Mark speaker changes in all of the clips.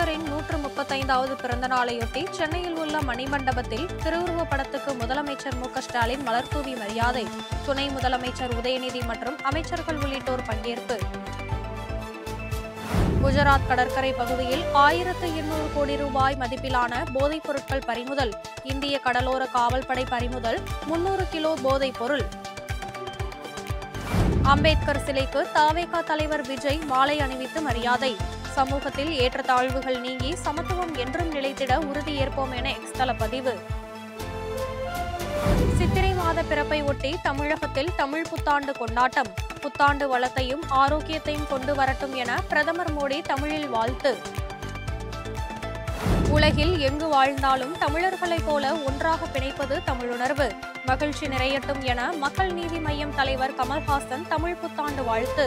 Speaker 1: அம்பேத்கரின் 135வது பிறந்த நாளையொட்டி சென்னையில் உள்ள மணிமண்டபத்தில் திருவுருவப் படத்துக்கு முதலமைச்சர் மு.க.ஸ்டாலின் மலர்தூவி மரியாதை, துணை முதலமைச்சர் உதயநிதி மற்றும் அமைச்சர்கள் உள்ளிட்டோர் பங்கேற்பு. குஜராத் கடற்கரை பகுதியில் 1800 கோடி ரூபாய் மதிப்பிலான போதைப் பொருட்கள் பறிமுதல். இந்திய கடலோர காவல்படை பறிமுதல் 300 கிலோ போதைப் பொருள். அம்பேத்கர் சிலைக்கு தவேக தலைவர் விஜய் மாலை அணிவித்து மரியாதை. சமூகத்தில் ஏற்றத்தாழ்வுகள் நீங்கி சமத்துவம் என்றும் நிலைத்திட உறுதியேற்போம் என எக்ஸ் தள பதிவு. சித்திரை மாத பிறப்பை ஒட்டி தமிழகத்தில் தமிழ் புத்தாண்டு கொண்டாட்டம். புத்தாண்டு வளத்தையும் ஆரோக்கியத்தையும் கொண்டு வரட்டும் என பிரதமர் மோடி தமிழில் வாழ்த்து. உலகில் எங்கு வாழ்ந்தாலும் தமிழர்களைப் போல ஒன்றாக பிணைப்பது தமிழுணர்வு. மகிழ்ச்சி நிறையட்டும் என மக்கள் நீதி மய்யம் தலைவர் கமல்ஹாசன் தமிழ் புத்தாண்டு வாழ்த்து.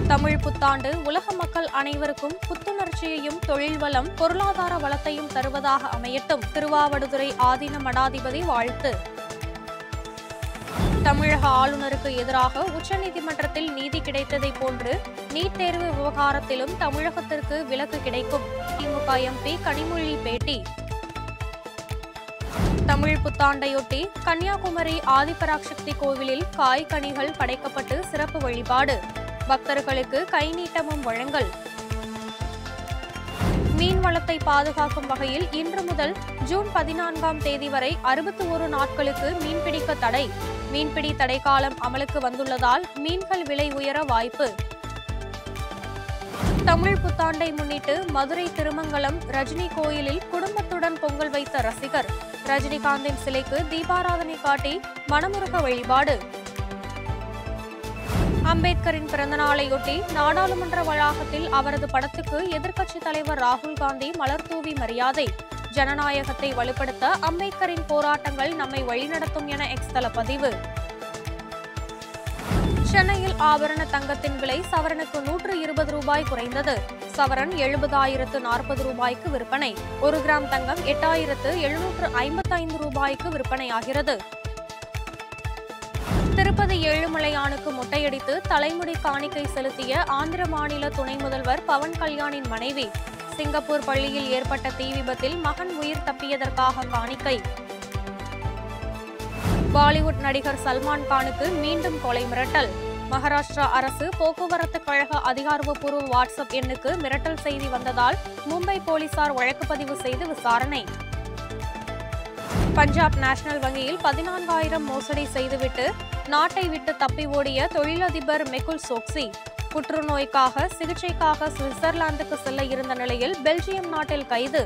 Speaker 1: தமிழ் புத்தாண்டு உலக மக்கள் அனைவருக்கும் புத்துணர்ச்சியையும் தொழில் வளம், பொருளாதார வளத்தையும் தருவதாக அமையட்டும். திருவாவடுதுறை ஆதீன மடாதிபதி வாழ்த்து. தமிழக ஆளுநருக்கு எதிராக உச்சநீதிமன்றத்தில் நீதி கிடைத்ததை போன்று நீட் தேர்வு விவகாரத்திலும் தமிழகத்திற்கு விலக்கு கிடைக்கும். திமுக எம்பி கனிமொழி பேட்டி. தமிழ் புத்தாண்டையொட்டி கன்னியாகுமரி ஆதிபராசக்தி கோவிலில் காய் கனிகள் படைக்கப்பட்டு சிறப்பு வழிபாடு. பக்தர்களுக்கு கை நீட்டமும் வழங்கல். மீன் வளத்தை பாதுகாக்கும் வகையில் இன்று முதல் ஜூன் 14ஆம் தேதி வரை 61 நாட்களுக்கு மீன்பிடிக்க தடை. மீன்பிடி தடைக்காலம் அமலுக்கு வந்துள்ளதால் மீன்கள் விலை உயர வாய்ப்பு. தமிழ் புத்தாண்டை முன்னிட்டு மதுரை திருமங்கலம் ரஜினி கோயிலில் குடும்பத்துடன் பொங்கல் வைத்த ரசிகர். ரஜினிகாந்தின் சிலைக்கு தீபாராதனை காட்டி மனமுருக வழிபாடு. அம்பேத்கரின் பிறந்தநாளையொட்டி நாடாளுமன்ற வளாகத்தில் அவரது படத்துக்கு எதிர்க்கட்சித் தலைவர் ராகுல் காந்தி மலர்தூவி மரியாதை. ஜனநாயகத்தை வலுப்படுத்த அம்பேத்கரின் போராட்டங்கள் நம்மை வழிநடத்தும் என எக்ஸ் தள பதிவு. சென்னையில் ஆபரண தங்கத்தின் விலை சவரனுக்கு 120 ரூபாய் குறைந்தது. சவரன் 70,040 ரூபாய்க்கு விற்பனை. 1 கிராம் தங்கம் 8,755 ரூபாய்க்கு விற்பனையாகிறது. திருப்பதி ஏழுமலையானுக்கு மொட்டையடித்து தலைமுடி காணிக்கை செலுத்திய ஆந்திர மாநில துணை முதல்வர் பவன் கல்யாணின் மனைவி. சிங்கப்பூர் பள்ளியில் ஏற்பட்ட தீ விபத்தில் மகன் உயிர் தப்பியதற்காக காணிக்கை. பாலிவுட் நடிகர் சல்மான் கானுக்கு மீண்டும் கொலை மிரட்டல். மகாராஷ்டிரா அரசு போக்குவரத்து கழக அதிகாரப்பூர்வ வாட்ஸ்அப் எண்ணுக்கு மிரட்டல் செய்தி வந்ததால் மும்பை போலீசார் வழக்கு பதிவு செய்து விசாரணை. பஞ்சாப் நேஷனல் வங்கியில் 14,000 மோசடி செய்துவிட்டு நாட்டை விட்டு தப்பி ஓடிய தொழிலதிபர் மெகுல் சோக்சி. புற்றுநோய்க்காக சிகிச்சைக்காக சுவிட்சர்லாந்துக்கு செல்ல இருந்த நிலையில் பெல்ஜியம் நாட்டில் கைது.